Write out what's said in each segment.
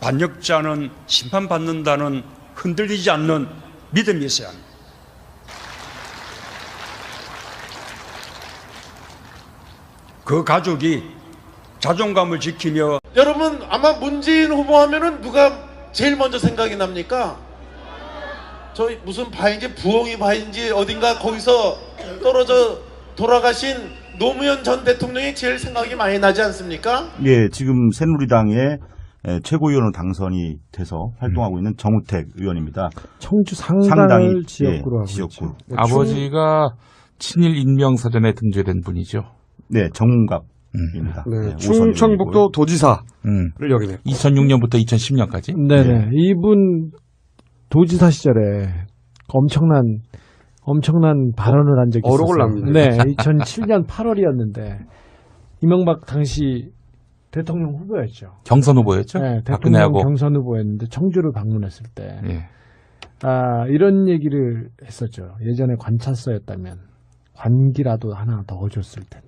반역자는 심판받는다는 흔들리지 않는 믿음이 있어야 합니다. 그 가족이 자존감을 지키며 여러분 아마 문재인 후보 하면은 누가 제일 먼저 생각이 납니까? 저 무슨 바인지 부엉이 바인지 어딘가 거기서 떨어져 돌아가신 노무현 전 대통령이 제일 생각이 많이 나지 않습니까? 예, 지금 새누리당의 최고위원으로 당선이 돼서 활동하고 있는 정우택 의원입니다. 청주 상당을 지역구로 하고 지역구. 있죠. 아버지가 친일 인명사전에 등재된 분이죠. 네, 정문갑입니다. 네, 네, 충청북도 도지사를 역임했고 2006년부터 2010년까지. 네네. 이분 도지사 시절에 엄청난 발언을 한 적이 있었어요. 어록을 납니다. 네, 2007년 8월이었는데 이명박 당시 대통령 후보였죠. 경선 후보였죠. 네, 대통령 박근혜하고. 경선 후보였는데 청주를 방문했을 때 예. 이런 얘기를 했었죠. 예전에 관찰서였다면 관기라도 하나 더 줬을 텐데.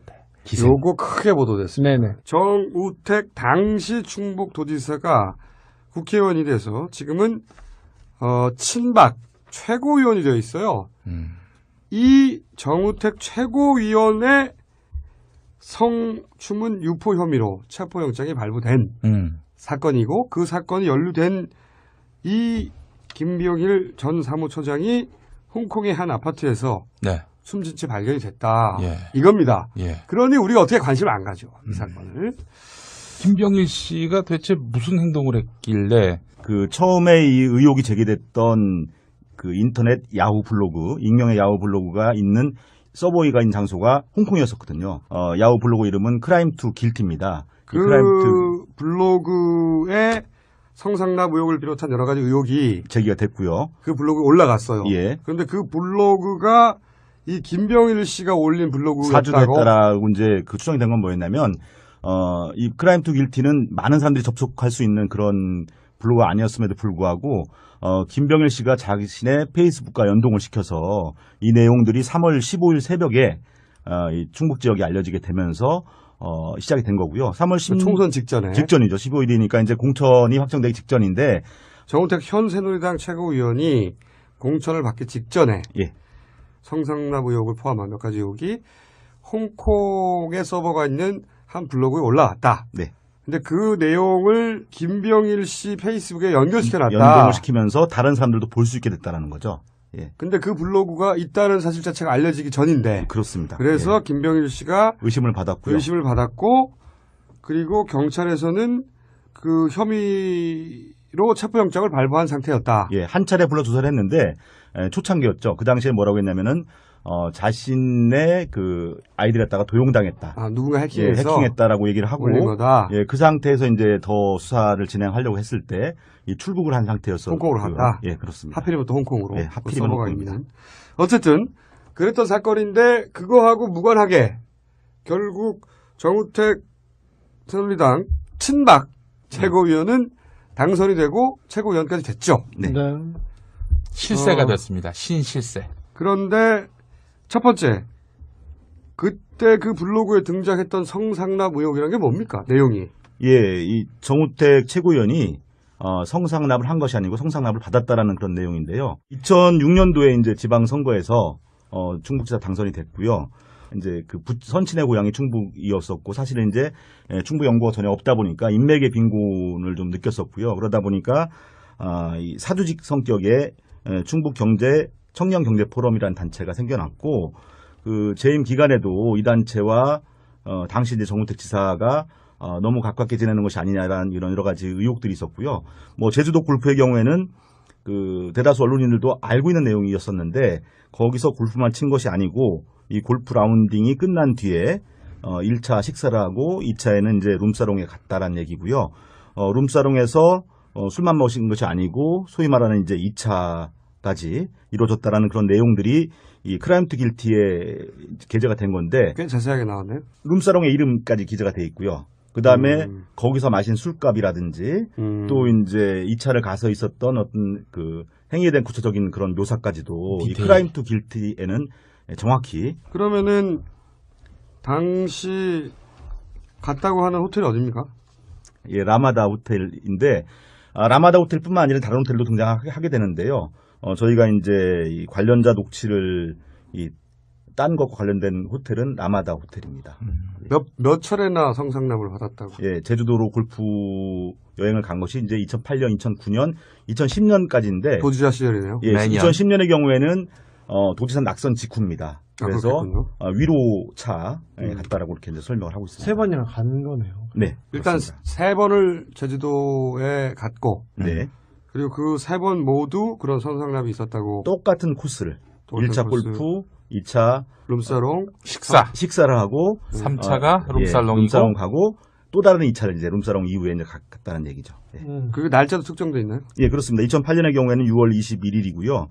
요거 크게 보도됐습니다. 네네. 정우택 당시 충북도지사가 국회의원이 돼서 지금은 친박 최고위원이 되어 있어요. 이 정우택 최고위원의 성추문 유포 혐의로 체포영장이 발부된 사건이고 그 사건이 연루된 이 김병일 전 사무처장이 홍콩의 한 아파트에서 네. 숨진 채 발견이 됐다. 예. 이겁니다. 예. 그러니 우리가 어떻게 관심을 안 가죠. 이 사건을. 김병일 씨가 도대체 무슨 행동을 했길래 그 처음에 이 의혹이 제기됐던 그 인터넷 야후 블로그, 익명의 야후 블로그가 있는 서버가 있는 장소가 홍콩이었었거든요. 야후 블로그 이름은 크라임 투 길티입니다. 그 블로그에 성상납 의혹을 비롯한 여러 가지 의혹이 제기가 됐고요. 그 블로그에 올라갔어요. 예. 그런데 그 블로그가 이 김병일 씨가 올린 블로그였다고. 사주됐다라고 이제 그 추정이 된 건 뭐였냐면, 이 크라임 투 길티는 많은 사람들이 접속할 수 있는 그런 블로그가 아니었음에도 불구하고, 김병일 씨가 자신의 페이스북과 연동을 시켜서 이 내용들이 3월 15일 새벽에, 이 충북 지역에 알려지게 되면서, 시작이 된 거고요. 3월 10일. 총선 직전에. 직전이죠. 15일이니까 이제 공천이 확정되기 직전인데. 정우택 현 새누리당 최고위원이 공천을 받기 직전에. 예. 성상납 의혹을 포함한 몇 가지 의혹이 홍콩의 서버가 있는 한 블로그에 올라왔다. 네. 근데 그 내용을 김병일 씨 페이스북에 연결시켜놨다. 연동을 시키면서 다른 사람들도 볼 수 있게 됐다는 거죠. 예. 근데 그 블로그가 있다는 사실 자체가 알려지기 전인데. 그렇습니다. 그래서 예. 김병일 씨가 의심을 받았고요. 의심을 받았고, 그리고 경찰에서는 그 혐의로 체포영장을 발부한 상태였다. 예, 한 차례 불러 조사를 했는데 초창기였죠. 그 당시에 뭐라고 했냐면은 자신의 그 아이디 갖다가 도용당했다. 아, 누군가 예, 해킹해서 해킹했다라고 얘기를 하고 올린 거다. 예, 그 상태에서 이제 더 수사를 진행하려고 했을 때 이 출국을 한 상태였어. 홍콩으로 갔다. 예, 그렇습니다. 하필이면 또 홍콩으로. 예, 하필이면 서버가 홍콩입니다. 있는. 어쨌든 그랬던 사건인데 그거하고 무관하게 결국 정우택 새누리당 친박 최고위원은 당선이 되고 최고위원까지 됐죠. 네. 실세가 됐습니다. 신실세. 그런데 첫 번째, 그때 그 블로그에 등장했던 성상납 의혹이라는 게 뭡니까? 내용이. 예, 이 정우택 최고위원이 성상납을 한 것이 아니고 성상납을 받았다라는 그런 내용인데요. 2006년도에 이제 지방선거에서 충북지사 당선이 됐고요. 이제 그 선친의 고향이 충북이었었고 사실은 이제 충북 연고가 전혀 없다 보니까 인맥의 빈곤을 좀 느꼈었고요. 그러다 보니까 이 사주직 성격의 충북 경제 청년 경제 포럼이라는 단체가 생겨났고 그 재임 기간에도 이 단체와 당시 이제 정우택 지사가 너무 가깝게 지내는 것이 아니냐라는 이런 여러 가지 의혹들이 있었고요. 뭐 제주도 골프의 경우에는 그 대다수 언론인들도 알고 있는 내용이었었는데 거기서 골프만 친 것이 아니고 이 골프 라운딩이 끝난 뒤에 1차 식사를 하고 2차에는 이제 룸사롱에 갔다라는 얘기고요. 룸사롱에서 술만 마신 것이 아니고 소위 말하는 이제 2차까지 이루어졌다라는 그런 내용들이 이 크라임 투 길티에 게재가 된 건데 꽤 자세하게 나왔네요. 룸사롱의 이름까지 기재가 돼 있고요. 그 다음에 거기서 마신 술값이라든지 또 이제 2차를 가서 있었던 어떤 그 행위에 대한 구체적인 그런 묘사까지도 이 크라임 투 길티에는 정확히. 그러면은 당시 갔다고 하는 호텔이 어디입니까? 예, 라마다 호텔인데 라마다 호텔뿐만 아니라 다른 호텔도 등장하게 되는데요. 저희가 이제 이 관련자 녹취를 딴 것과 관련된 호텔은 라마다 호텔입니다. 몇 차례나 성상납을 받았다고? 예, 제주도로 골프 여행을 간 것이 이제 2008년, 2009년, 2010년까지인데 도지사 시절이네요. 예, 2010년의 경우에는 도지사 낙선 직후입니다. 그래서 그렇군요. 위로차 갔다라고 이렇게 이제 설명을 하고 있습니다. 3번이나 가는 거네요. 네, 일단 그렇습니다. 3번을 제주도에 갔고, 네, 그리고 그 3번 모두 그런 성상납이 있었다고. 똑같은 코스를 똑같은 1차 코스. 골프, 2차 룸사롱, 식사를 하고 3차가 룸살롱이고 룸사롱 가고 또 다른 2차를 이제 룸사롱 이후에 이제 갔다는 얘기죠. 예. 그 날짜도 특정돼 있나요? 예, 그렇습니다. 2008년의 경우에는 6월 21일이고요.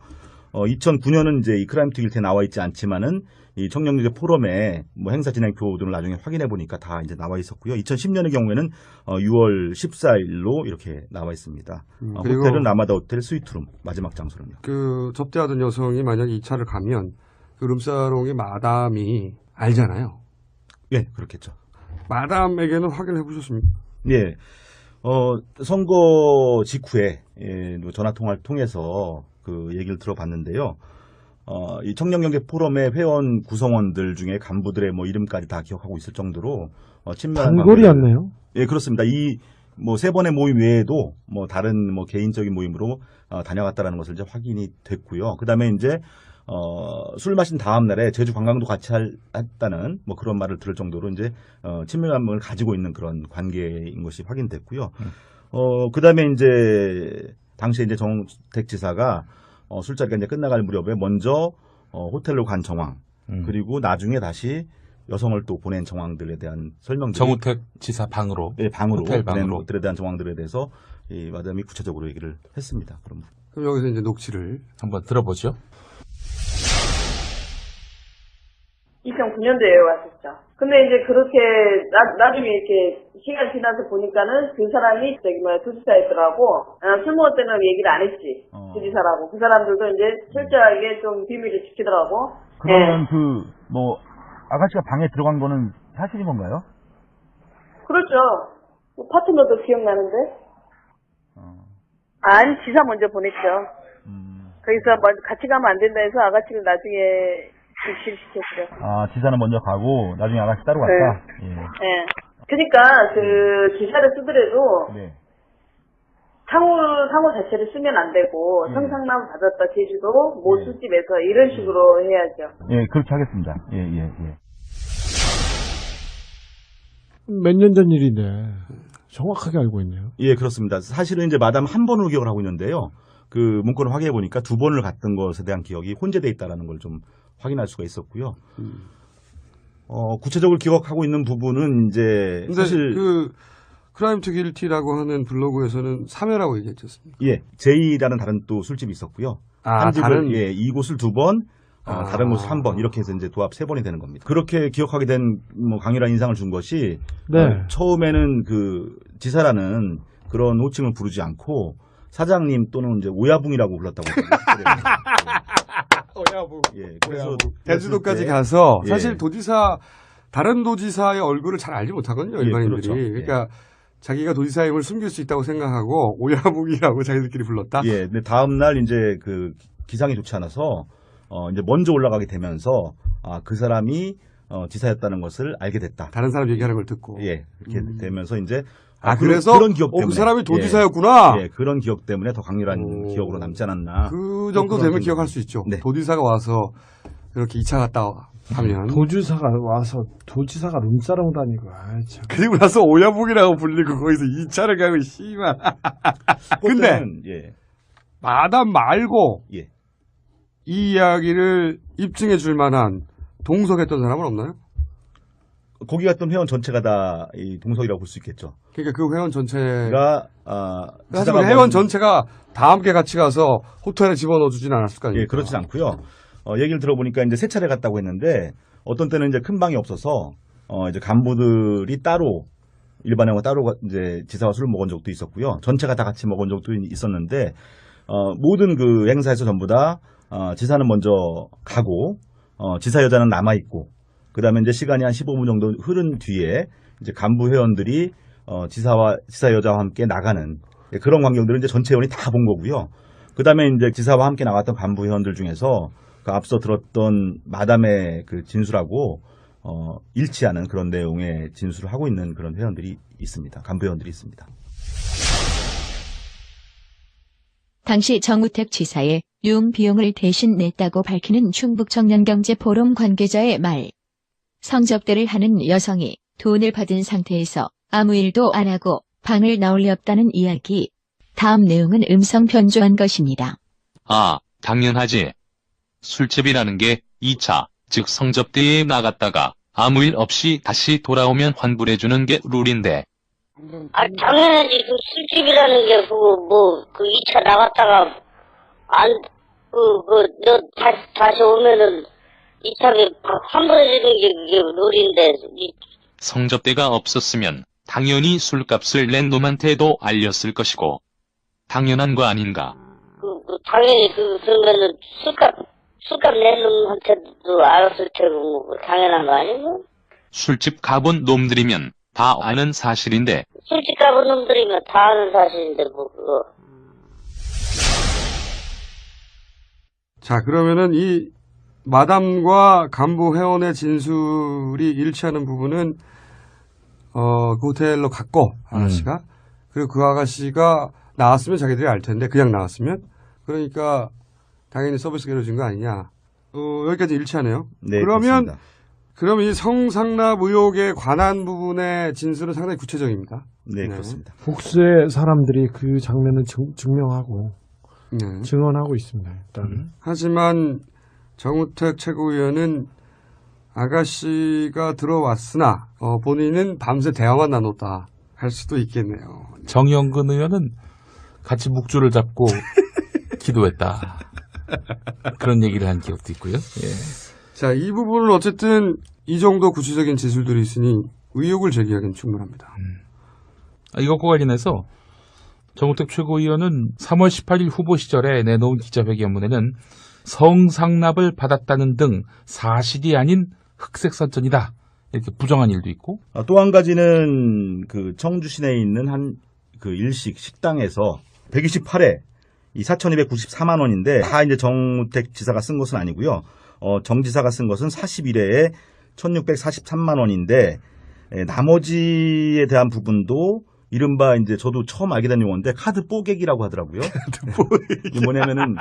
2009년은 이제 이 크라임 튀길트에 나와 있지 않지만은 이 청년경제 포럼에 뭐 행사 진행표 등을 나중에 확인해 보니까 다 이제 나와 있었고요. 2010년의 경우에는 6월 14일로 이렇게 나와 있습니다. 그리고 호텔은 라마다 호텔 스위트룸 마지막 장소는요. 그 접대하던 여성이 만약에 2차를 가면 그 룸사롱의 마담이 알잖아요. 예, 그렇겠죠. 마담에게는 확인해 보셨습니까? 예. 선거 직후에 전화 통화를 통해서 그 얘기를 들어봤는데요. 이 청년경제 포럼의 회원 구성원들 중에 간부들의 뭐 이름까지 다 기억하고 있을 정도로 친밀한 단골이었네요. 예, 그렇습니다. 이 뭐 3번의 모임 외에도 뭐 다른 뭐 개인적인 모임으로 다녀갔다라는 것을 이제 확인이 됐고요. 그다음에 이제 술 마신 다음 날에 제주 관광도 같이 했다는 뭐 그런 말을 들을 정도로 이제 친밀감을 가지고 있는 그런 관계인 것이 확인됐고요. 그다음에 이제 당시에 이제 정우택 지사가 술자리가 이제 끝나갈 무렵에 먼저 호텔로 간 정황 그리고 나중에 다시 여성을 또 보낸 정황들에 대한 설명들 정우택 지사 방으로 예, 방으로 호텔 보낸 방으로 것들에 대한 정황들에 대해서 이 마담이 구체적으로 얘기를 했습니다. 그럼 여기서 이제 녹취를. 한번 들어보죠. 2009년도에 왔었죠. 근데 이제 그렇게 나중에 이렇게 시간 지나서 보니까는 그 사람이 도지사였더라고. 술 먹을 때는 얘기를 안 했지. 도지사라고. 그 사람들도 이제 철저하게 좀 비밀을 지키더라고. 그러면 아가씨가 방에 들어간 거는 사실인 건가요? 그렇죠. 파트너도 기억나는데. 아니, 지사 먼저 보냈죠. 거기서 같이 가면 안 된다 해서 아가씨를 나중에 실시켰죠. 지사는 먼저 가고 나중에 아가씨 따로 갔다. 예. 네. 그러니까 그 지사를 쓰더라도 네. 상호 자체를 쓰면 안 되고 성상납 받았다 제주도 모 술집에서 이런 식으로 해야죠. 예, 그렇게 하겠습니다. 예. 몇 년 전 일인데 정확하게 알고 있네요. 예, 그렇습니다. 사실은 이제 마담 한 번으로 기억을 하고 있는데요. 그 문건을 확인해 보니까 2번을 갔던 것에 대한 기억이 혼재돼 있다라는 걸 좀 확인할 수가 있었고요. 구체적으로 기억하고 있는 부분은 이제 근데 사실 그 크라임 투 길티라고 하는 블로그에서는 3회라고 얘기했지 않습니까? 예, 제이라는 다른 또 술집이 있었고요. 한 집을 다른 예, 이곳을 2번, 다른 곳을 1번 이렇게 해서 이제 도합 3번이 되는 겁니다. 그렇게 기억하게 된 뭐 강렬한 인상을 준 것이 네. 처음에는 그 지사라는 그런 호칭을 부르지 않고 사장님 또는 이제 오야붕이라고 불렀다고 오야붕. 예, 그래서 제주도까지 때, 가서 예. 사실 다른 도지사의 얼굴을 잘 알지 못하거든요, 예, 일반인들이. 그렇죠. 예. 그러니까 자기가 도지사임을 숨길 수 있다고 생각하고 오야붕이라고 자기들끼리 불렀다. 예, 근데 다음 날 이제 그 기상이 좋지 않아서 이제 먼저 올라가게 되면서 그 사람이 지사였다는 것을 알게 됐다. 다른 사람 얘기하는 걸 듣고. 예, 이렇게 되면서 이제 그래서 그런 기억 때문에 그 사람이 도지사였구나. 예, 그런 기억 때문에 더 강렬한 기억으로 남지 않았나. 그 정도 되면 그런 기억할 수 있죠. 네. 도지사가 와서 이렇게 2차 갔다 하면. 도지사가 와서 도지사가 룸사롱 다니고 참. 그리고 나서 오야붕이라고 불리고 거기서 2차를 가고 씨발. 근데 그때는, 예, 마담 말고 예. 이 이야기를 입증해 줄 만한 동석했던 사람은 없나요? 거기 갔던 회원 전체가 다 이 동석이라고 볼 수 있겠죠. 그러니까 그 회원 전체가 그러니까 사실 회원 전체가 다 함께 같이 가서 호텔에 집어넣어 주진 않았을 거 아닙니까? 예, 그렇진 않고요. 얘기를 들어보니까 이제 3차례 갔다고 했는데 어떤 때는 이제 큰 방이 없어서 이제 간부들이 따로 일반 회원 따로 이제 지사와 술을 먹은 적도 있었고요. 전체가 다 같이 먹은 적도 있었는데 모든 그 행사에서 전부 다 지사는 먼저 가고 지사 여자는 남아 있고 그다음에 이제 시간이 한 15분 정도 흐른 뒤에 이제 간부 회원들이 지사 여자와 함께 나가는 예, 그런 광경들을 이제 전체 의원이 다 본 거고요. 그 다음에 이제 지사와 함께 나갔던 간부 회원들 중에서 그 앞서 들었던 마담의 그 진술하고 일치하는 그런 내용의 진술을 하고 있는 그런 회원들이 있습니다. 간부 회원들이 있습니다. 당시 정우택 지사의 유흥 비용을 대신 냈다고 밝히는 충북청년경제포럼 관계자의 말. 성접대를 하는 여성이 돈을 받은 상태에서 아무 일도 안 하고 방을 나올리 없다는 이야기. 다음 내용은 음성 변조한 것입니다. 아, 당연하지. 술집이라는 게 2차, 즉 성접대에 나갔다가 아무 일 없이 다시 돌아오면 환불해주는 게 룰인데. 아, 당연하지. 그 술집이라는 게, 그 2차 나갔다가, 너 다시 오면은 2차에 환불해주는 게 그게 룰인데. 성접대가 없었으면 당연히 술값을 낸 놈한테도 알렸을 것이고. 당연한 거 아닌가? 당연히 그러면은 술값 낸 놈한테도 알았을 테고, 당연한 거 아니고? 술집 가본 놈들이면 다 아는 사실인데. 술집 가본 놈들이면 다 아는 사실인데, 그거. 자, 그러면은 이 마담과 간부 회원의 진술이 일치하는 부분은 그 호텔로 갔고 아가씨가 그리고 그 아가씨가 나왔으면 자기들이 알 텐데 그냥 나왔으면 그러니까 당연히 서비스가 이루어진 거 아니냐. 여기까지 일치하네요. 네, 그러면 그렇습니다. 그럼 이 성상납 의혹에 관한 부분의 진술은 상당히 구체적입니다. 네, 그렇습니다. 복수의 사람들이 그 장면을 증명하고 네. 증언하고 있습니다. 일단. 하지만 정우택 최고위원은 아가씨가 들어왔으나 본인은 밤새 대화만 나눴다 할 수도 있겠네요. 정영근 의원은 같이 묵주를 잡고 기도했다. 그런 얘기를 한 기억도 있고요. 예. 자, 이 부분은 어쨌든 이 정도 구체적인 진술들이 있으니 의혹을 제기하기는 충분합니다. 이것과 관련해서 정우택 최고위원은 3월 18일 후보 시절에 내놓은 기자회견문에는 성상납을 받았다는 등 사실이 아닌 흑색선전이다. 이렇게 부정한 일도 있고. 또 한 가지는 그 청주 시내에 있는 한 그 일식 식당에서 128회 이 4,294만 원인데 다 이제 정우택 지사가 쓴 것은 아니고요. 정 지사가 쓴 것은 41회에 1,643만 원인데 나머지에 대한 부분도 이른바 이제 저도 처음 알게 된 용어인데 카드 뽀개기라고 하더라고요. 이게 뭐냐면은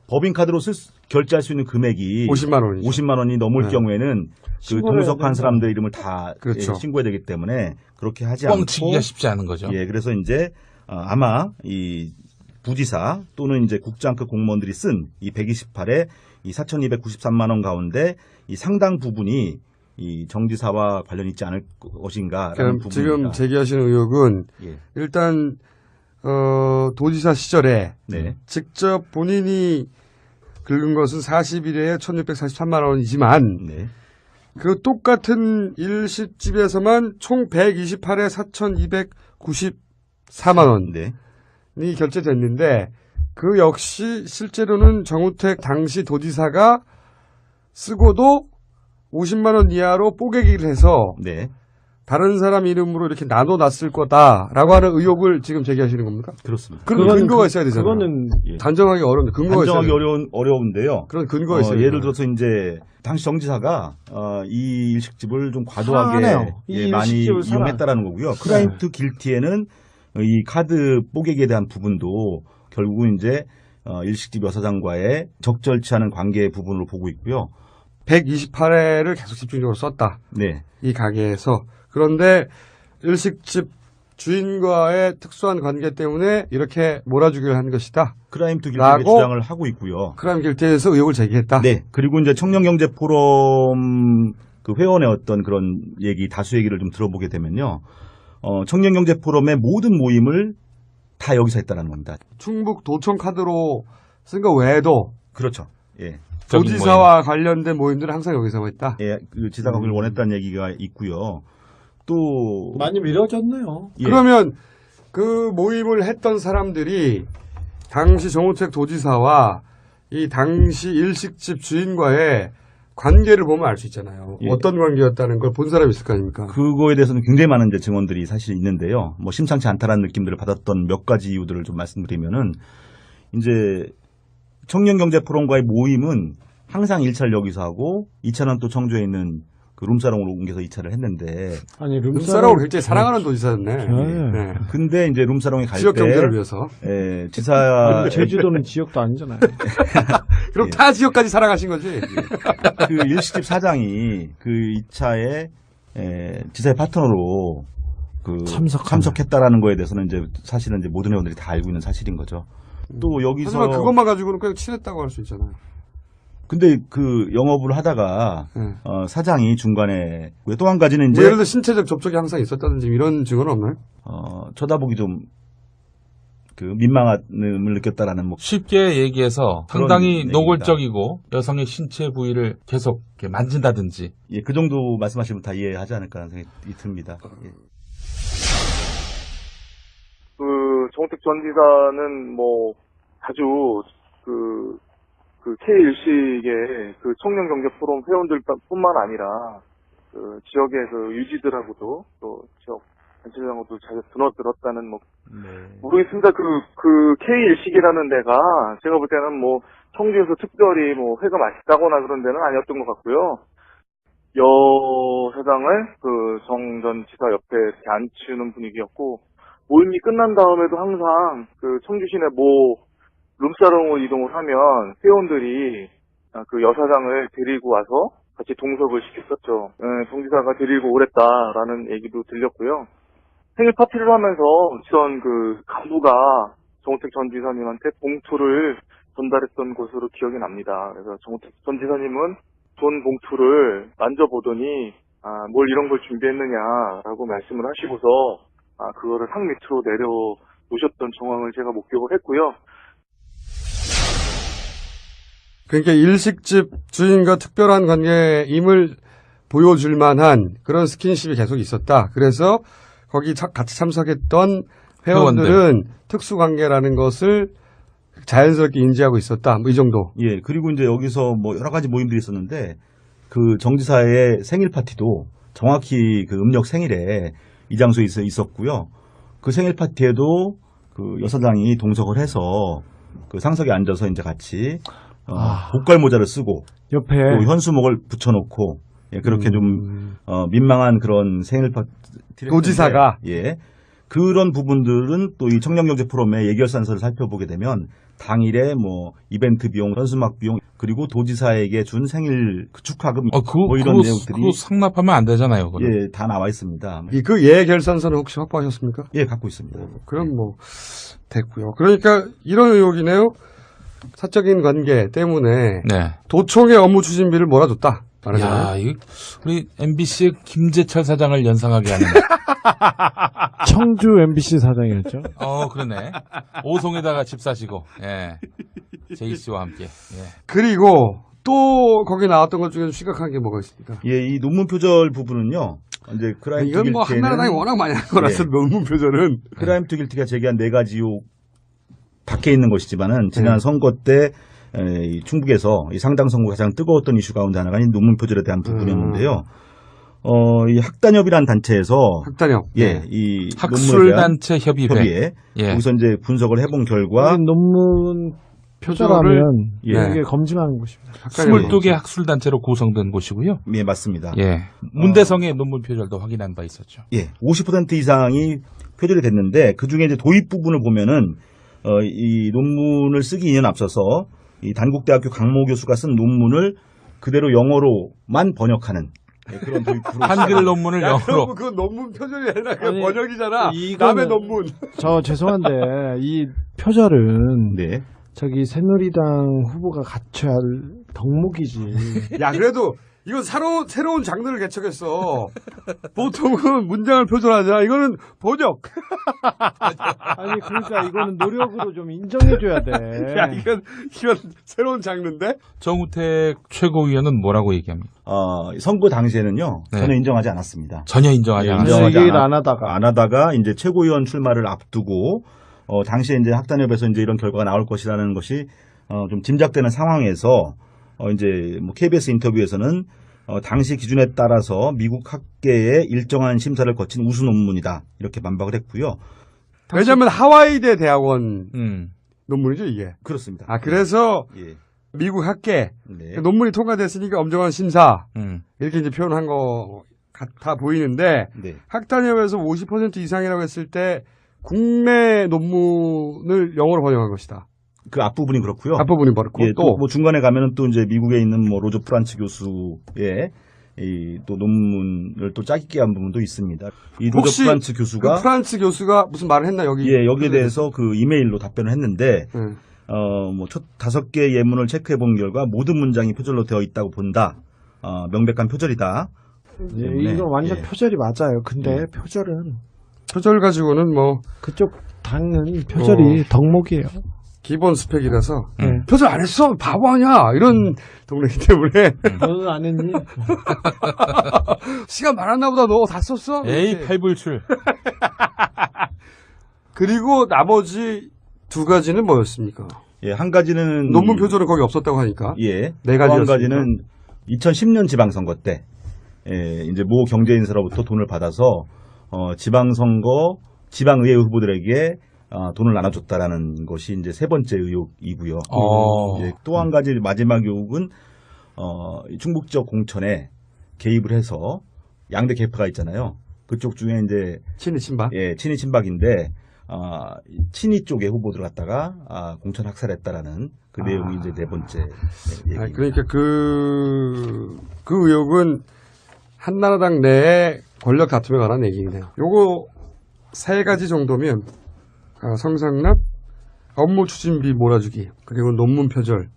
법인카드로 결제할 수 있는 금액이 50만 원이 넘을 네. 경우에는 그 동석한 사람들 이름을 다 그렇죠. 신고해야 되기 때문에 그렇게 하지 않고 뻥치기가 쉽지 않은 거죠. 예, 그래서 이제 아마 이 부지사 또는 이제 국장급 공무원들이 쓴 이 128에 이 4,293만 원 가운데 이 상당 부분이 이 정지사와 관련이 있지 않을 것인가라는 부분입니다. 지금 제기하시는 의혹은 예. 일단 도지사 시절에 네. 직접 본인이 긁은 것은 41회에 1,643만 원이지만 네. 그 똑같은 일식집에서만 총 128회 4,294만 원이 네. 결제됐는데 그 역시 실제로는 정우택 당시 도지사가 쓰고도 50만 원 이하로 뽀개기를 해서 네. 다른 사람 이름으로 이렇게 나눠놨을 거다라고 하는 의혹을 지금 제기하시는 겁니까? 그렇습니다. 그런 근거가 있어야 되잖아요. 그거는 예. 단정하기 어려운데 근거가 단정하기 있어야 어려운데요. 그런 근거가 있어요. 예를 들어서 이제 당시 정지사가 이 일식집을 좀 과도하게 사네요. 이 많이 일식집을 이용했다라는 거고요. 크라임 투 길티에는 이 카드 뽀개기에 대한 부분도 결국은 이제 일식집 여사장과의 적절치 않은 관계 부분으로 보고 있고요. 128회를 계속 집중적으로 썼다. 네. 이 가게에서. 그런데 일식집 주인과의 특수한 관계 때문에 이렇게 몰아주기를 한 것이다. 크라임 투 길티의 주장을 하고 있고요. 크라임 길티에서 의혹을 제기했다. 네. 그리고 이제 청년경제 포럼 그 회원의 어떤 그런 다수 얘기를 좀 들어보게 되면요. 청년경제 포럼의 모든 모임을 다 여기서 했다는 겁니다. 충북 도청 카드로 쓴 거 외에도 그렇죠. 예. 도지사와 관련된 모임들은 항상 여기서 했다. 예, 그 지사가 그걸 원했다는 얘기가 있고요. 또 많이 미뤄졌네요. 예. 그러면 그 모임을 했던 사람들이 당시 정우택 도지사와 이 당시 일식집 주인과의 관계를 보면 알 수 있잖아요. 예. 어떤 관계였다는 걸 본 사람이 있을 거 아닙니까? 그거에 대해서는 굉장히 많은 이제 증언들이 사실 있는데요. 뭐 심상치 않다라는 느낌들을 받았던 몇 가지 이유들을 좀 말씀드리면은 이제 청년경제 포럼과의 모임은 항상 1차를 여기서 하고 2차는 또 청주에 있는 그 룸사롱으로 옮겨서 2차를 했는데 아니 룸사롱을 굉장히 사랑하는 도지사였네. 네. 근데 이제 룸사롱에 갈 지역 때 경제를 위해서. 예, 지사 제주도는 지역도 아니잖아요. 그럼 예. 타 지역까지 사랑하신 거지? 그 일시집 사장이 그 2차에 지사의 파트너로 그 참석했다라는 거에 대해서는 이제 사실은 이제 모든 회원들이 다 알고 있는 사실인 거죠. 또 여기서 하지만 그것만 가지고는 그냥 친했다고 할 수 있잖아요. 근데 그 영업을 하다가 사장이 중간에 또 한 가지는 이제 뭐 예를 들어 신체적 접촉이 항상 있었다든지 이런 증언은 없나요? 쳐다보기 좀 그 민망함을 느꼈다라는 뭐 쉽게 얘기해서 상당히 얘기입니다. 노골적이고 여성의 신체 부위를 계속 이렇게 만진다든지. 예, 그 정도 말씀하시면 다 이해하지 않을까 하는 생각이 듭니다. 예. 그 정우택 전 지사는 뭐 아주 그 K1식의 그 청년경제 포럼 회원들뿐만 아니라 그 지역의 그 유지들하고도 또 지역 단체장하고도 자주 드너들었다는 뭐 모르겠습니다. 그 K1식이라는 데가 제가 볼 때는 뭐 청주에서 특별히 뭐 회가 맛있다거나 그런 데는 아니었던 것 같고요. 여 사장을 그 정 전 지사 옆에 이렇게 앉히는 분위기였고, 모임이 끝난 다음에도 항상 그 청주 시내 모 룸사롱을 이동을 하면 회원들이 그 여사장을 데리고 와서 같이 동석을 시켰었죠. 정 지사가 데리고 오랬다라는 얘기도 들렸고요. 생일 파티를 하면서 전 그 간부가 정우택 전 지사님한테 봉투를 전달했던 것으로 기억이 납니다. 그래서 정우택 전 지사님은 돈 봉투를 만져보더니 뭘 이런 걸 준비했느냐라고 말씀을 하시고서 그거를 상 밑으로 내려놓으셨던 정황을 제가 목격을 했고요. 그러니까 일식집 주인과 특별한 관계임을 보여줄 만한 그런 스킨십이 계속 있었다. 그래서 거기 같이 참석했던 회원들은 특수관계라는 것을 자연스럽게 인지하고 있었다. 뭐 이 정도. 예, 그리고 이제 여기서 뭐 여러 가지 모임들이 있었는데 그 정지사의 생일 파티도 정확히 그 음력 생일에 이 장소에 있었고요. 그 생일 파티에도 그 여사장이 동석을 해서 그 상석에 앉아서 이제 같이 복갈 모자를 쓰고 옆에 또 현수목을 붙여놓고 예, 그렇게 좀 민망한 그런 생일 파티 도지사가 예 그런 부분들은 또 이 청년경제 포럼의 예결산서를 살펴보게 되면 당일에 뭐 이벤트 비용, 현수막 비용 그리고 도지사에게 준 생일 축하금 뭐 이런 내용들이 그거 상납하면 안 되잖아요. 그건. 예, 다 나와 있습니다. 그 예결산서는 혹시 확보하셨습니까? 예, 갖고 있습니다. 그럼 뭐 됐고요. 그러니까 이런 의혹이네요. 사적인 관계 때문에 도청의 업무 추진비를 몰아줬다. 야, 우리 MBC의 김재철 사장을 연상하게 하는. 청주 MBC 사장이었죠. 그러네. 오송에다가 집 사시고, 예. 제이 씨와 함께. 예. 그리고 또 거기 나왔던 것 중에 심각한 게 뭐가 있습니까? 예, 이 논문 표절 부분은요. 이제 크라임 이건 뭐 한나라당이 워낙 많이 한 거라서 논문 표절은 크라임 투 길티가 제기한 4가지 의혹 밖에 있는 것이지만은 지난 선거 때 이 충북에서 이 상당 선거 가장 뜨거웠던 이슈 가운데 하나가 이 논문 표절에 대한 부분이었는데요. 이 학단협이라는 단체에서 예, 이 학술단체 협의회 거기서 이제 분석을 해본 결과 논문 표절하면 이게 검증하는 곳입니다. 22개 학술단체로 구성된 곳이고요. 예, 맞습니다. 예. 문대성의 논문 표절도 확인한 바 있었죠. 예, 50% 이상이 표절이 됐는데 그 중에 이제 도입 부분을 보면은 이 논문을 쓰기 2년 앞서서 이 단국대학교 강모 교수가 쓴 논문을 그대로 영어로만 번역하는 그런 도입 한글 논문을 영어로. 그건 논문 표절이 아니라 그건 번역이잖아. 이거는 남의 논문. 저 죄송한데 이 표절은 저기 새누리당 후보가 갖춰야 할 덕목이지. 야 그래도 이건 새로운 장르를 개척했어. 보통은 문장을 표절하자. 이거는 번역. 아니 그러니까 이거는 노력으로 좀 인정해줘야 돼. 야 이건 새로운 장르인데? 정우택 최고위원은 뭐라고 얘기합니까? 선거 당시에는요 전혀 인정하지 않았습니다. 전혀 인정하지 않았어요. 얘기를 안 하다가 이제 최고위원 출마를 앞두고 당시에 이제 학단협에서 이제 이런 결과가 나올 것이라는 것이 좀 짐작되는 상황에서 이제 뭐 KBS 인터뷰에서는 당시 기준에 따라서 미국 학계의 일정한 심사를 거친 우수 논문이다 이렇게 반박을 했고요. 왜냐하면 하와이대 대학원 논문이죠 이게. 그렇습니다. 아 그래서 예. 미국 학계 네. 논문이 통과됐으니까 엄정한 심사 이렇게 이제 표현한 거 같아 보이는데 네. 학단협에서 50% 이상이라고 했을 때 국내 논문을 영어로 번역한 것이다. 그 앞부분이 그렇고요. 앞부분이 그렇고 예, 또 뭐 중간에 가면은 또 이제 미국에 있는 뭐 로저 프란츠 교수의 또 논문을 또 짜깁기 한 부분도 있습니다. 이 로저 혹시 프란츠 교수가 그 프란츠 교수가 무슨 말을 했나 여기? 예, 여기에 대해서 그 이메일로 답변을 했는데 뭐 첫 5개 예문을 체크해 본 결과 모든 문장이 표절로 되어 있다고 본다. 명백한 표절이다. 예, 이건 완전 표절이 맞아요. 근데 표절 가지고는 뭐 그쪽 당은 표절이 덕목이에요. 기본 스펙이라서 표절 안 했어 바보 아니야 이런 동네이기 때문에 너는 안 했니? 시간 많았나 보다 너 다 썼어? 에이 팔불출. 그리고 나머지 2가지는 뭐였습니까? 예, 한 가지는 논문 표절은 거기 없었다고 하니까. 예. 네 한 가지였습니다. 가지는 2010년 지방선거 때 이제 모 경제인사로부터 돈을 받아서 지방선거 지방의회 후보들에게 돈을 나눠줬다라는 것이 이제 3번째 의혹이고요. 또 한 가지 마지막 의혹은 충북 지역 공천에 개입을 해서 양대 계파가 있잖아요. 그쪽 중에 이제 친이 친박. 예, 친이 친박인데 친이 쪽의 후보들 갖다가 공천 학살했다라는 그 내용이 이제 4번째 얘기입니다. 그러니까 그 의혹은 한나라당 내에 권력 다툼에 관한 얘기네요. 요거 3가지 정도면 성상납, 업무 추진비 몰아주기, 그리고 논문 표절.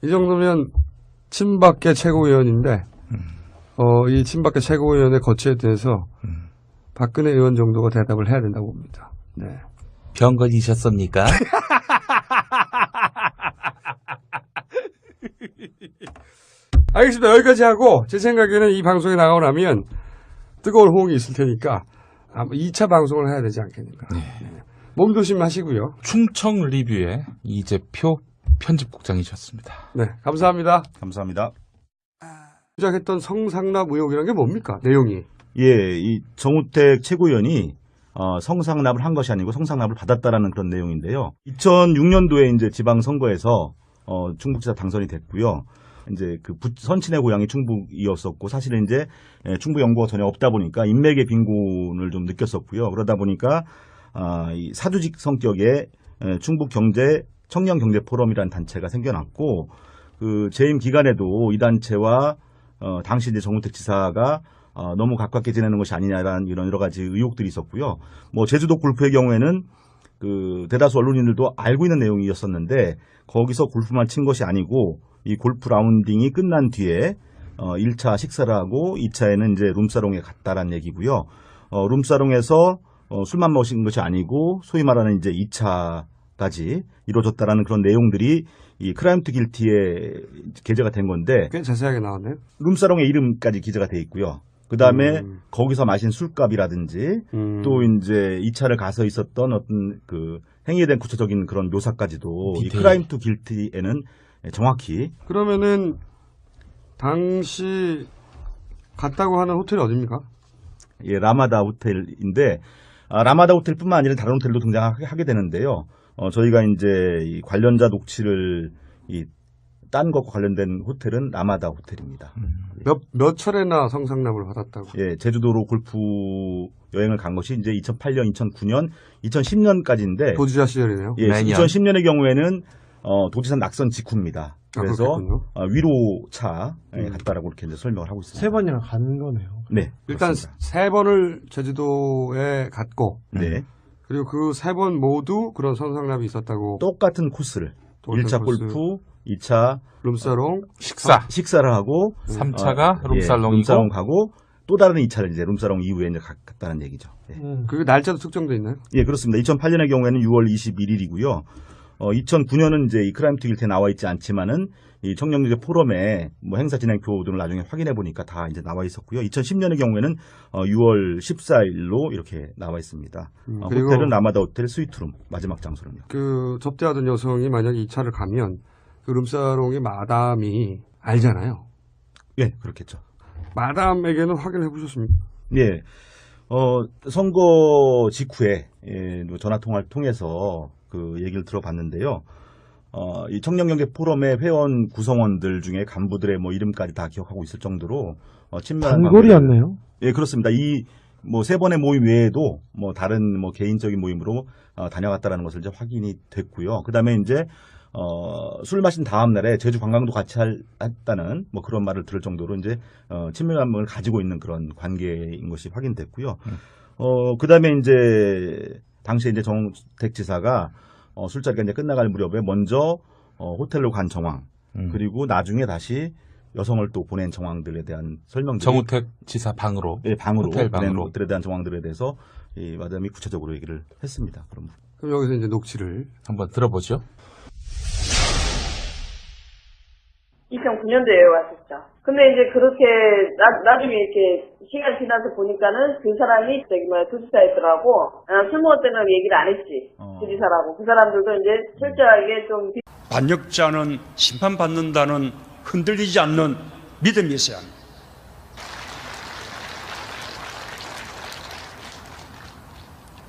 이 정도면 친박계 최고위원인데 이 친박계 최고위원의 거취에 대해서 박근혜 의원 정도가 대답을 해야 된다고 봅니다. 네. 병 걸리셨습니까? 알겠습니다. 여기까지 하고 제 생각에는 이 방송에 나가고 나면 뜨거운 호응이 있을 테니까 아마 2차 방송을 해야 되지 않겠는가. 네. 몸 조심하시고요. 충청 리뷰의 이재표 편집국장이셨습니다. 네, 감사합니다. 감사합니다. 시작했던 성상납 의혹이라는 게 뭡니까? 내용이. 예, 이 정우택 최고위원이 성상납을 한 것이 아니고 성상납을 받았다라는 그런 내용인데요. 2006년도에 이제 지방선거에서 충북지사 당선이 됐고요. 이제 그 선친의 고향이 충북이었었고 사실은 이제 충북 연고가 전혀 없다 보니까 인맥의 빈곤을 좀 느꼈었고요. 그러다 보니까 이 사주직 성격의 충북 경제 청년 경제 포럼이라는 단체가 생겨났고 그 재임 기간에도 이 단체와 당시 이제 정우택 지사가 너무 가깝게 지내는 것이 아니냐라는 이런 여러 가지 의혹들이 있었고요. 뭐 제주도 골프의 경우에는 그 대다수 언론인들도 알고 있는 내용이었었는데 거기서 골프만 친 것이 아니고 이 골프 라운딩이 끝난 뒤에 1차 식사를 하고 2차에는 이제 룸사롱에 갔다라는 얘기고요. 룸사롱에서 술만 마신 것이 아니고 소위 말하는 이제 2차까지 이루어졌다라는 그런 내용들이 이 크라임 투 길티에 게재가 된 건데 꽤 자세하게 나왔네요. 룸사롱의 이름까지 기재가 돼 있고요. 그 다음에 거기서 마신 술값이라든지 또 이제 2차를 가서 있었던 어떤 그 행위에 대한 구체적인 그런 묘사까지도 이 크라임 투 길티에는 정확히. 그러면은 당시 갔다고 하는 호텔이 어디입니까? 예, 라마다 호텔인데 라마다 호텔뿐만 아니라 다른 호텔도 등장하게 되는데요. 저희가 이제 이 관련자 녹취를 딴 것과 관련된 호텔은 라마다 호텔입니다. 몇 차례나 성상납을 받았다고? 예, 제주도로 골프 여행을 간 것이 이제 2008년, 2009년, 2010년까지인데. 도지사 시절이네요. 예, 2010년의 경우에는 도지사 낙선 직후입니다. 그래서 위로차에 갔다라고 이렇게 이제 설명을 하고 있습니다. 3번이나 가는 거네요. 네. 일단 그렇습니다. 3번을 제주도에 갔고. 네. 그리고 그 3번 모두 그런 성상납이 있었다고. 똑같은 코스를. 1차 골프, 2차 룸사롱, 식사를 하고 3차가 룸사롱이고 룸사롱 가고 또 다른 2차를 이제 룸사롱 이후에 이제 갔다는 얘기죠. 예. 그 날짜도 특정돼 있나요? 예, 그렇습니다. 2008년의 경우에는 6월 21일이고요. 2009년은 이제 이 크라임 투 길티에 나와 있지 않지만은 이 청년경제 포럼에 뭐 행사 진행표 등을 나중에 확인해 보니까 다 이제 나와 있었고요. 2010년의 경우에는 6월 14일로 이렇게 나와 있습니다. 호텔은 라마다 호텔 스위트룸 마지막 장소는요. 그 접대하던 여성이 만약에 2차를 가면 그 룸사롱의 마담이 알잖아요. 예, 그렇겠죠. 마담에게는 확인해 보셨습니까? 예. 선거 직후에 전화 통화를 통해서 그 얘기를 들어봤는데요. 이 청년경제 포럼의 회원 구성원들 중에 간부들의 뭐 이름까지 다 기억하고 있을 정도로 친밀한 단골이었네요. 예, 그렇습니다. 이 뭐 세 번의 모임 외에도 뭐 다른 뭐 개인적인 모임으로 다녀갔다라는 것을 이제 확인이 됐고요. 그다음에 이제 술 마신 다음 날에 제주 관광도 같이 했다는 뭐 그런 말을 들을 정도로 이제 친밀감을 가지고 있는 그런 관계인 것이 확인됐고요. 그다음에 이제 당시에 이제 정우택 지사가 술자리가 이제 끝나갈 무렵에 먼저 호텔로 간 정황, 그리고 나중에 다시 여성을 또 보낸 정황들에 대한 설명들. 정우택 지사 방으로. 예, 방으로 호텔 보낸 방으로. 것들에 대한 정황들에 대해서 이 마담이 구체적으로 얘기를 했습니다. 그럼 여기서 이제 녹취를 한번 들어보죠. 2009년도에 왔었죠. 근데 이제 그렇게 나중에 이렇게 시간 지나서 보니까는 그 사람이 도지사였더라고. 술 먹을 때는 얘기를 안 했지. 도지사라고. 그 사람들도 이제 철저하게 좀 반역자는 심판받는다는 흔들리지 않는 믿음이 있어야 합니다.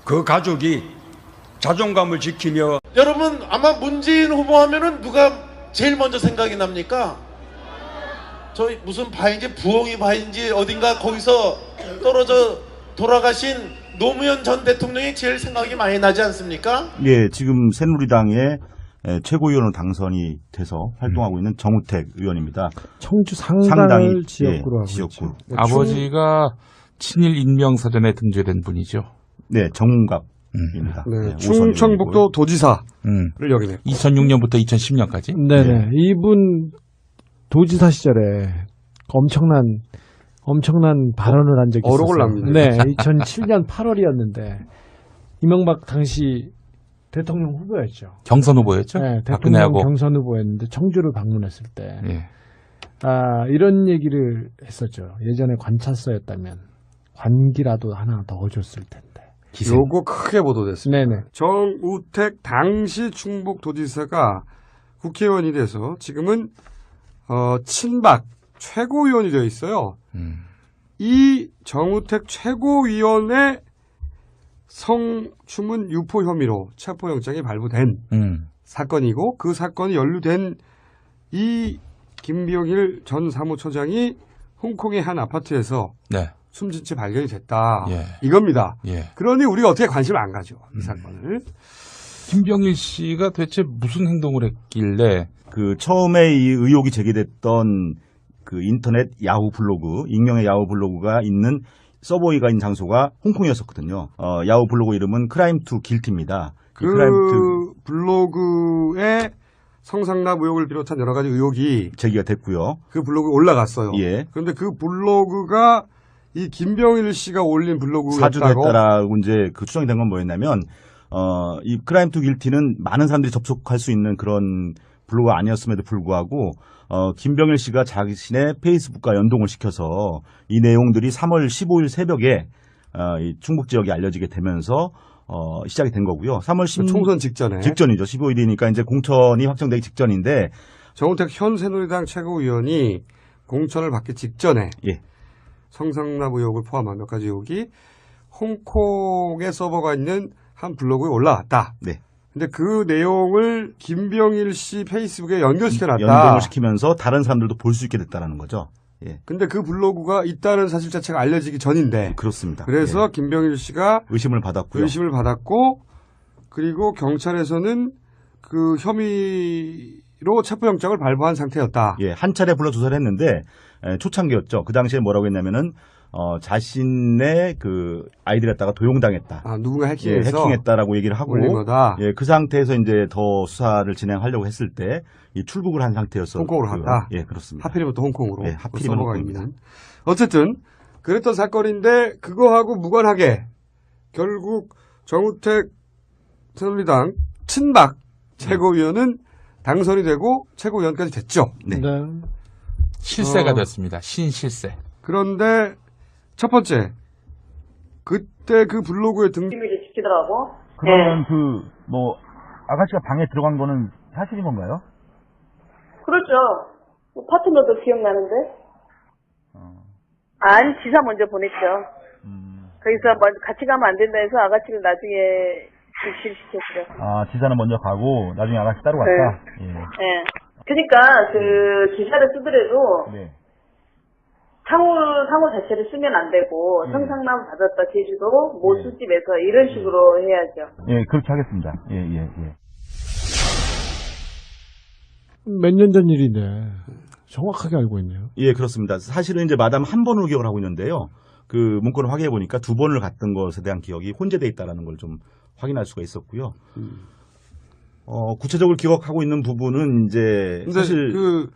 그 가족이 자존감을 지키며 여러분 아마 문재인 후보 하면은 누가 제일 먼저 생각이 납니까? 저희 무슨 바인지 부엉이 바인지 어딘가 거기서 떨어져 돌아가신 노무현 전 대통령이 제일 생각이 많이 나지 않습니까? 예, 지금 새누리당의 최고위원으로 당선이 돼서 활동하고 있는 정우택 의원입니다. 청주 상당을 지역구로 하고 지역구. 있죠. 아버지가 친일 인명사전에 등재된 분이죠. 네, 정문갑입니다. 네, 충청북도 도지사를 역임했고 2006년부터 2010년까지. 네네. 이분 도지사 시절에 엄청난 발언을 한 적이 있었어요. 어록을 납니다. 네, 2007년 8월이었는데 이명박 당시 대통령 후보였죠. 경선 후보였죠. 네, 대통령 박근혜하고. 경선 후보였는데 청주를 방문했을 때 예. 이런 얘기를 했었죠. 예전에 관찰서였다면 관기라도 하나 넣어줬을 텐데. 요거 크게 보도됐습니다. 네네. 정우택 당시 충북도지사가 국회의원이 돼서 지금은 친박 최고위원이 되어 있어요. 이 정우택 최고위원의 성추문 유포 혐의로 체포영장이 발부된 사건이고 그 사건이 연루된 이 김병일 전 사무처장이 홍콩의 한 아파트에서 네. 숨진 채 발견이 됐다. 예. 이겁니다. 예. 그러니 우리가 어떻게 관심을 안 가죠. 이 사건을. 김병일 씨가 대체 무슨 행동을 했길래 그 처음에 이 의혹이 제기됐던 그 인터넷 야후 블로그, 익명의 야후 블로그가 있는 서버가 있는 장소가 홍콩이었었거든요. 야후 블로그 이름은 크라임 투 길티입니다. 그 블로그에 성상납 의혹을 비롯한 여러 가지 의혹이 제기가 됐고요. 그 블로그에 올라갔어요. 예. 그런데 그 블로그가 이 김병일 씨가 올린 블로그였다고. 사주됐다라고 이제 그 추정이 된 건 뭐였냐면 이 크라임 투 길티는 많은 사람들이 접속할 수 있는 그런 블로그가 아니었음에도 불구하고 김병일 씨가 자신의 페이스북과 연동을 시켜서 이 내용들이 3월 15일 새벽에 이 충북 지역에 알려지게 되면서 시작이 된 거고요. 3월 10일 총선 직전에. 직전이죠. 15일이니까 이제 공천이 확정되기 직전인데 정우택 현 새누리당 최고위원이 공천을 받기 직전에 예. 성상납 의혹을 포함한 몇 가지 의혹이 홍콩의 서버가 있는 한 블로그에 올라왔다. 네. 근데 그 내용을 김병일 씨 페이스북에 연결시켜놨다. 연동을 시키면서 다른 사람들도 볼 수 있게 됐다는 거죠. 예. 근데 그 블로그가 있다는 사실 자체가 알려지기 전인데. 그렇습니다. 그래서 예. 김병일 씨가 의심을 받았고요. 의심을 받았고 그리고 경찰에서는 그 혐의로 체포영장을 발부한 상태였다. 예, 한 차례 불러 조사를 했는데 초창기였죠. 그 당시에 뭐라고 했냐면은 자신의 그 아이디를 갖다가 도용당했다. 누군가 해킹해서 예, 해킹했다라고 얘기를 하고 올린 거다. 예, 그 상태에서 이제 더 수사를 진행하려고 했을 때 이 출국을 한 상태였어. 홍콩으로 갔다. 예, 그렇습니다. 하필이면 또 홍콩으로. 예, 하필이면 홍콩입니다. 있는. 어쨌든 그랬던 사건인데 그거하고 무관하게 결국 정우택 새누리당 친박 최고위원은 당선이 되고 최고위원까지 됐죠. 네. 실세가 됐습니다. 신실세. 그런데 첫 번째 그때 그 블로그에 비밀을 지키더라고. 그러면 그 뭐 아가씨가 방에 들어간 거는 사실인 건가요? 그렇죠. 파트너도 기억나는데. 아니, 지사 먼저 보냈죠. 거기서 같이 가면 안 된다 해서 아가씨를 나중에 실시켰죠. 아, 지사는 먼저 가고 나중에 아가씨 따로 갔다. 예. 네. 그러니까 그 지사를 쓰더라도 네. 상호 자체를 쓰면 안 되고 성상남 받았다 제주도 모 술집에서 이런 식으로 해야죠. 예, 그렇게 하겠습니다. 예. 몇 년 전 일인데 정확하게 알고 있네요. 예, 그렇습니다. 사실은 이제 마담 한 번으로 기억을 하고 있는데요. 그 문건을 확인해 보니까 2번을 갔던 것에 대한 기억이 혼재돼 있다라는 걸 좀 확인할 수가 있었고요. 구체적으로 기억하고 있는 부분은 이제 사실 그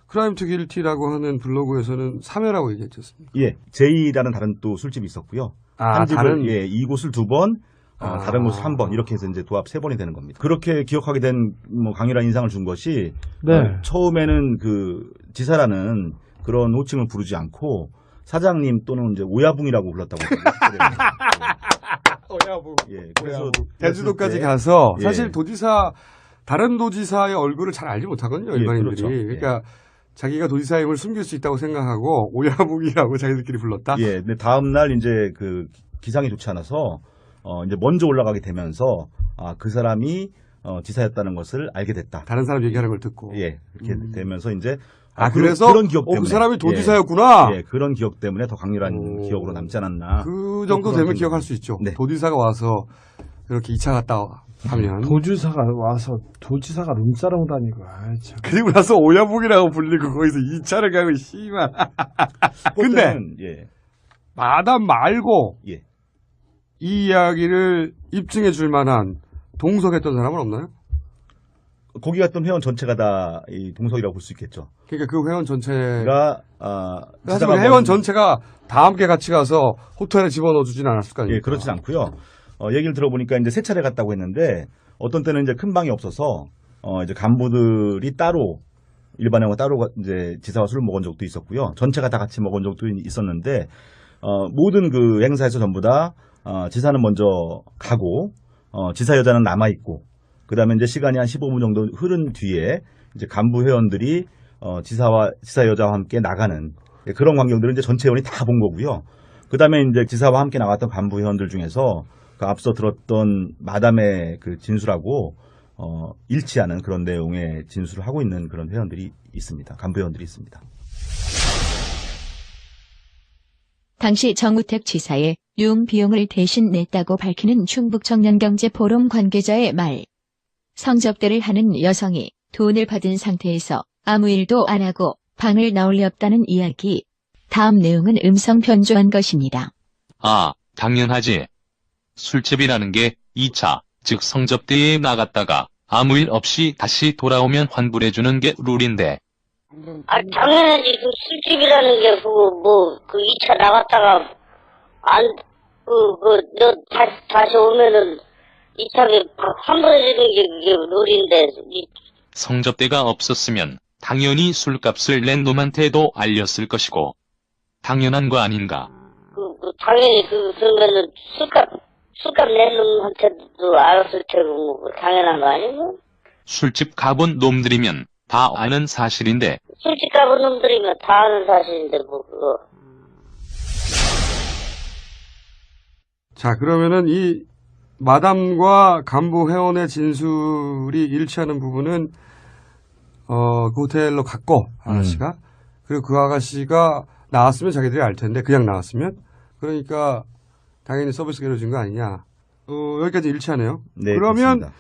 크라임 투 길티라고 하는 블로그에서는 3회라고 얘기했지 않습니까? 예, 제이라는 다른 또 술집이 있었고요. 한 집을 예, 이곳을 2번, 다른 곳을 1번 이렇게 해서 이제 도합 3번이 되는 겁니다. 그렇게 기억하게 된 뭐 강렬한 인상을 준 것이 처음에는 그 지사라는 그런 호칭을 부르지 않고 사장님 또는 이제 오야붕이라고 불렀다고 하더라고요. 오야붕. 예, 그래서 제주도까지 가서 사실 도지사 다른 도지사의 얼굴을 잘 알지 못하거든요, 일반인들이. 그렇죠. 그러니까 자기가 도지사임을 숨길 수 있다고 생각하고 오야붕이라고 자기들끼리 불렀다. 예, 근데 다음 날 이제 그 기상이 좋지 않아서 이제 먼저 올라가게 되면서 그 사람이 지사였다는 것을 알게 됐다. 다른 사람 얘기하는 걸 듣고. 예, 그렇게 되면서 이제 그래서 그런 기억 때문에 그 사람이 도지사였구나. 예, 그런 기억 때문에 더 강렬한 기억으로 남지 않았나. 그 정도 되면 기억할 수 있죠. 네. 도지사가 와서 이렇게 2차 갔다 하면 도지사가 와서 도지사가 룸사롱 다니고 참. 그리고 나서 오야붕이라고 불리고 거기서 2차를 가고 씨발. 근데 예. 마담 말고 예. 이 이야기를 입증해 줄 만한 동석했던 사람은 없나요? 거기 갔던 회원 전체가 다 이 동석이라고 볼 수 있겠죠. 그러니까 그 회원 전체가 하지만 회원 전체가 다 함께 같이 가서 호텔에 집어넣어 주진 않았을 거 아닙니까? 예, 그렇진 않고요. 얘기를 들어보니까 이제 3차례 갔다고 했는데 어떤 때는 이제 큰 방이 없어서 이제 간부들이 따로 일반회원과 따로 이제 지사와 술을 먹은 적도 있었고요. 전체가 다 같이 먹은 적도 있었는데 모든 그 행사에서 전부 다 지사는 먼저 가고 지사 여자는 남아 있고 그다음에 이제 시간이 한 15분 정도 흐른 뒤에 이제 간부 회원들이 지사 여자와 함께 나가는 그런 광경들을 이제 전체 회원이 다 본 거고요. 그다음에 이제 지사와 함께 나갔던 간부 회원들 중에서 그 앞서 들었던 마담의 그 진술하고 일치하는 그런 내용의 진술을 하고 있는 그런 회원들이 있습니다. 간부 회원들이 있습니다. 당시 정우택 지사의 융 비용을 대신 냈다고 밝히는 충북청년경제포럼 관계자의 말. 성접대를 하는 여성이 돈을 받은 상태에서 아무 일도 안 하고 방을 나올 리 없다는 이야기. 다음 내용은 음성 변조한 것입니다. 당연하지. 술집이라는 게 2차, 즉 성접대에 나갔다가 아무 일 없이 다시 돌아오면 환불해주는 게 룰인데. 당연하지. 그 술집이라는 게 그 2차 나갔다가 너 다시 오면은 2차에 환불해주는 게 그게 룰인데. 성접대가 없었으면 당연히 술값을 낸 놈한테도 알렸을 것이고 당연한 거 아닌가. 당연히 그러면은 술값 낸 놈한테도 알았을 테고 당연한 거 아니고? 술집 가본 놈들이면 다 아는 사실인데. 술집 가본 놈들이면 다 아는 사실인데 그거. 자, 그러면은 이 마담과 간부 회원의 진술이 일치하는 부분은 그 호텔로 갔고 아가씨가 그리고 그 아가씨가 나왔으면 자기들이 알 텐데 그냥 나왔으면 그러니까 당연히 서비스가 이루어진 거 아니냐. 여기까지 일치하네요. 네, 그러면 그렇습니다.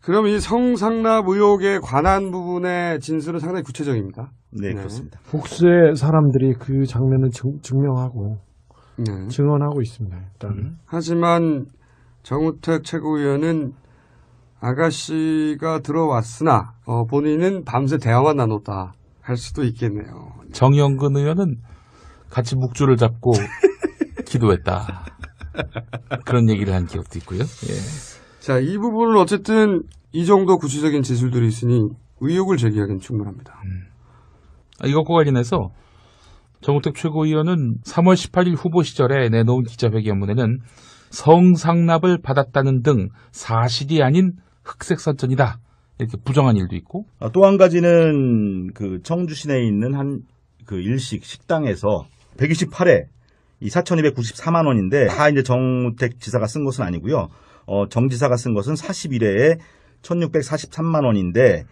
그럼 이 성상납 의혹에 관한 부분의 진술은 상당히 구체적입니다. 네, 그렇습니다. 복수의 사람들이 그 장면을 증명하고 네. 증언하고 있습니다. 일단. 하지만 정우택 최고위원은 아가씨가 들어왔으나 본인은 밤새 대화만 나눴다 할 수도 있겠네요. 정영근 의원은 같이 묵주를 잡고 기도했다. 그런 얘기를 한 기억도 있고요. 예. 자, 이 부분은 어쨌든 이 정도 구체적인 진술들이 있으니 의혹을 제기하기는 충분합니다. 이것과 관련해서 정우택 최고위원은 3월 18일 후보 시절에 내놓은 기자회견문에는 성상납을 받았다는 등 사실이 아닌 흑색선전이다. 이렇게 부정한 일도 있고. 또 한 가지는 그 청주 시내에 있는 한 그 일식 식당에서 128회 이 4,294만 원인데 다 이제 정우택 지사가 쓴 것은 아니고요. 정 지사가 쓴 것은 41회에 1,643만 원인데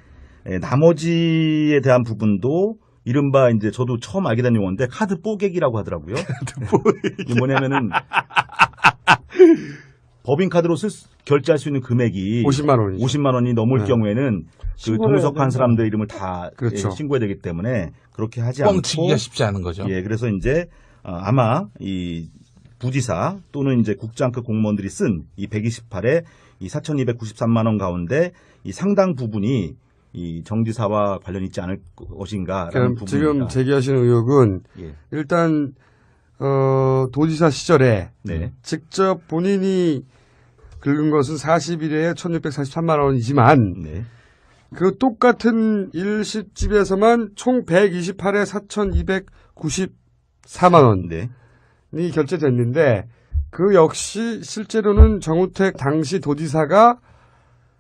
나머지에 대한 부분도 이른바 이제 저도 처음 알게 된 용어인데 카드 뽀개기라고 하더라고요. 이게 뭐냐면은 법인카드로 결제할 수 있는 금액이 50만 원이죠. 50만 원이 넘을 네. 경우에는 그 동석한 사람들 이름을 다 그렇죠. 신고해야 되기 때문에 그렇게 하지 않고 뻥치기가 쉽지 않은 거죠. 예, 그래서 이제 아마 이 부지사 또는 이제 국장급 공무원들이 쓴 이 128에 이 4,293만 원 가운데 이 상당 부분이 이 정지사와 관련이 있지 않을 것인가라는 부분입니다. 지금 제기하시는 의혹은 예. 일단 도지사 시절에 네. 직접 본인이 긁은 것은 41회에 1,643만 원이지만 네. 그 똑같은 일식집에서만 총 128회 4,294만 원이 네. 결제됐는데 그 역시 실제로는 정우택 당시 도지사가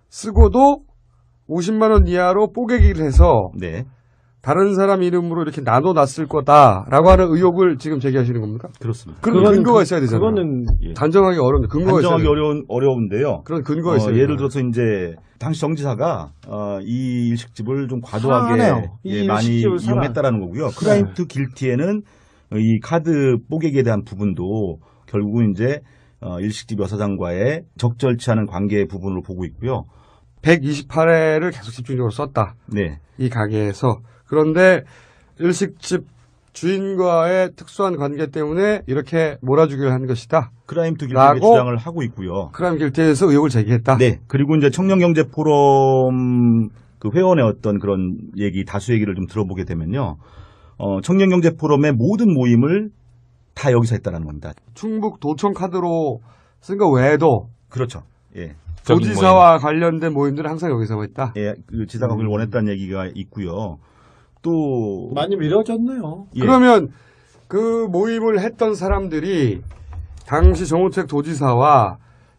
쓰고도 50만 원 이하로 뽀개기를 해서 네. 다른 사람 이름으로 이렇게 나눠놨을 거다라고 하는 의혹을 지금 제기하시는 겁니까? 그렇습니다. 그런 근거가 있어야 되잖아요. 그거는 단정하기 어려운데 근거가 있어야 단정하기 돼요. 어려운데요. 그런 근거가 있어요. 예를 들어서 이제 당시 정지사가 이 일식집을 좀 과도하게 사네요. 이 많이 일식집을 사나. 이용했다라는 거고요. 크라임 투 길티에는 이 카드 뽀개기에 대한 부분도 결국은 이제 일식집 여사장과의 적절치 않은 관계 부분으로 보고 있고요. 128회를 계속 집중적으로 썼다. 네. 이 가게에서. 그런데 일식집 주인과의 특수한 관계 때문에 이렇게 몰아주기를 한 것이다. 크라임 투 길티의 주장을 하고 있고요. 크라임 길티에서 의혹을 제기했다. 네. 그리고 이제 청년경제 포럼 그 회원의 어떤 그런 얘기, 다수 얘기를 좀 들어보게 되면요. 청년경제 포럼의 모든 모임을 다 여기서 했다라는 겁니다. 충북 도청 카드로 쓴 거 외에도 그렇죠. 예. 도지사와 관련된 모임들은 항상 여기서 했다. 예, 그 지사가 그걸 원했다는 얘기가 있고요. 또 많이 미뤄졌네요. 예. 그러면 그 모임을 했던 사람들이 당시 정우택 도지사와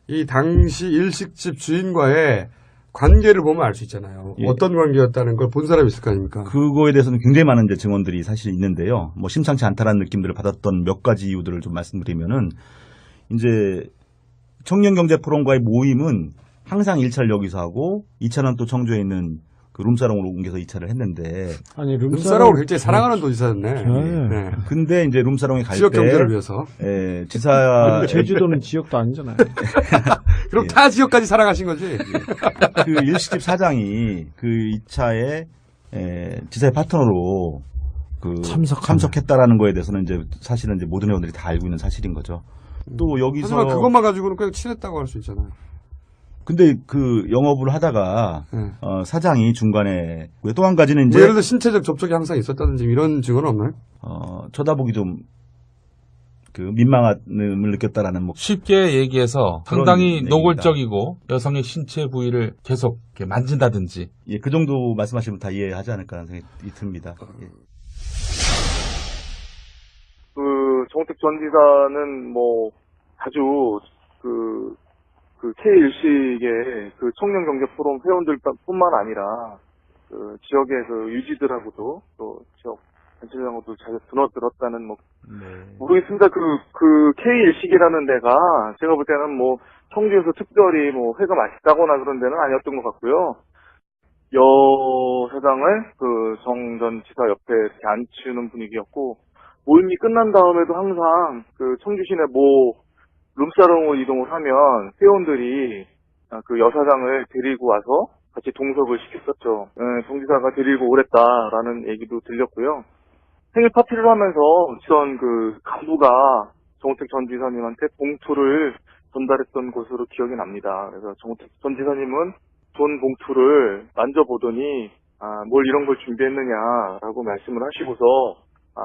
이 당시 일식집 주인과의 관계를 보면 알 수 있잖아요. 예. 어떤 관계였다는 걸 본 사람이 있을 거 아닙니까? 그거에 대해서는 굉장히 많은 이제 증언들이 사실 있는데요. 뭐 심상치 않다라는 느낌들을 받았던 몇 가지 이유들을 좀 말씀드리면은 이제 청년경제 포럼과의 모임은 항상 1차를 여기서 하고 2차는 또 청주에 있는 그 룸사롱으로 옮겨서 2차를 했는데 아니 룸사롱을 굉장히 사랑하는 도지사였네. 네. 근데 이제 룸사롱에 갈 때 지역 경제를 위해서. 예, 지사 제주도는 지역도 아니잖아요. 그럼 예. 타 지역까지 사랑하신 거지. 그 일식집 사장이 그 2차에 지사의 파트너로 그 참석했다라는 거에 대해서는 이제 사실은 이제 모든 회원들이 다 알고 있는 사실인 거죠. 또 여기서 하지만 그것만 가지고는 그냥 친했다고 할 수 있잖아요. 근데 그 영업을 하다가 사장이 중간에 또 한 가지는 이제 뭐 예를 들어 신체적 접촉이 항상 있었다든지 이런 증언은 없나요? 쳐다보기 좀 그 민망함을 느꼈다라는 뭐 쉽게 얘기해서 상당히 얘기입니다. 노골적이고 여성의 신체 부위를 계속 이렇게 만진다든지. 예, 그 정도 말씀하시면 다 이해하지 않을까 생각이 듭니다. 예. 그 정우택 전 지사는 뭐 자주 그 K일식의 그 청년경제 포럼 회원들뿐만 아니라 그 지역에서 유지들하고도 또 지역 단체장하고도 자주 드너들었다는 뭐 모르겠습니다. 그 K일식이라는 데가 제가 볼 때는 뭐 청주에서 특별히 뭐 회가 맛있다거나 그런 데는 아니었던 것 같고요. 여 사장을 그 정 전 지사 옆에 이렇게 앉히는 분위기였고 모임이 끝난 다음에도 항상 그 청주 시내 모 룸사롱으로 이동을 하면 회원들이 그 여사장을 데리고 와서 같이 동석을 시켰었죠. 정지사가 데리고 오랬다라는 얘기도 들렸고요. 생일 파티를 하면서 전 그 간부가 정우택 전 지사님한테 봉투를 전달했던 것으로 기억이 납니다. 그래서 정우택 전 지사님은 돈 봉투를 만져보더니 뭘 이런 걸 준비했느냐라고 말씀을 하시고서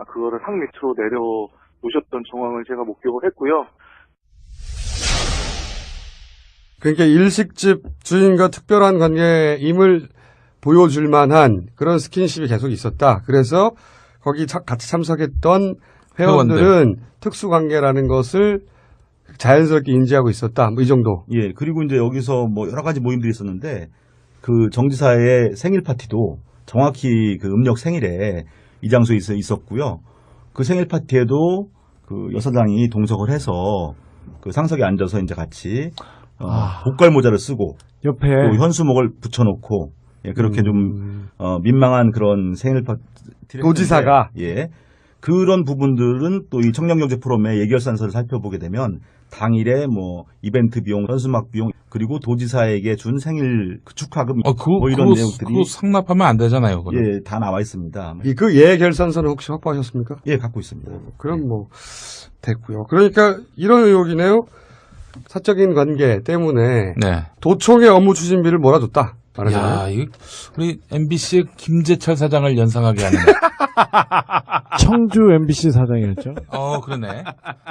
그거를 상 밑으로 내려놓으셨던 정황을 제가 목격을 했고요. 그러니까 일식집 주인과 특별한 관계임을 보여줄 만한 그런 스킨십이 계속 있었다. 그래서 거기 같이 참석했던 회원들은 특수관계라는 것을 자연스럽게 인지하고 있었다. 뭐 이 정도. 예, 그리고 이제 여기서 뭐 여러 가지 모임들이 있었는데 그 정지사의 생일 파티도 정확히 그 음력 생일에 이 장소에 있었고요. 그 생일 파티에도 그 여사장이 동석을 해서 그 상석에 앉아서 이제 같이 복갈 모자를 쓰고 옆에 또 현수목을 붙여놓고 예, 그렇게 좀 민망한 그런 생일 파티 도지사가 예 그런 부분들은 또 이 청년경제 포럼의 예결산서를 살펴보게 되면 당일에 뭐 이벤트 비용, 현수막 비용 그리고 도지사에게 준 생일 그 축하금 뭐 이런 내용들이 그거 상납하면 안 되잖아요. 그럼. 예, 다 나와 있습니다. 그 예결산서는 혹시 확보하셨습니까? 예, 갖고 있습니다. 그럼 뭐 됐고요. 그러니까 이런 의혹이네요. 사적인 관계 때문에 네. 도청의 업무 추진비를 몰아줬다. 야, 이거 우리 MBC의 김재철 사장을 연상하게 하는. 청주 MBC 사장이었죠. 그러네.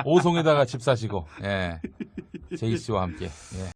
오송에다가 집 사시고, 예. 제이 씨와 함께. 예.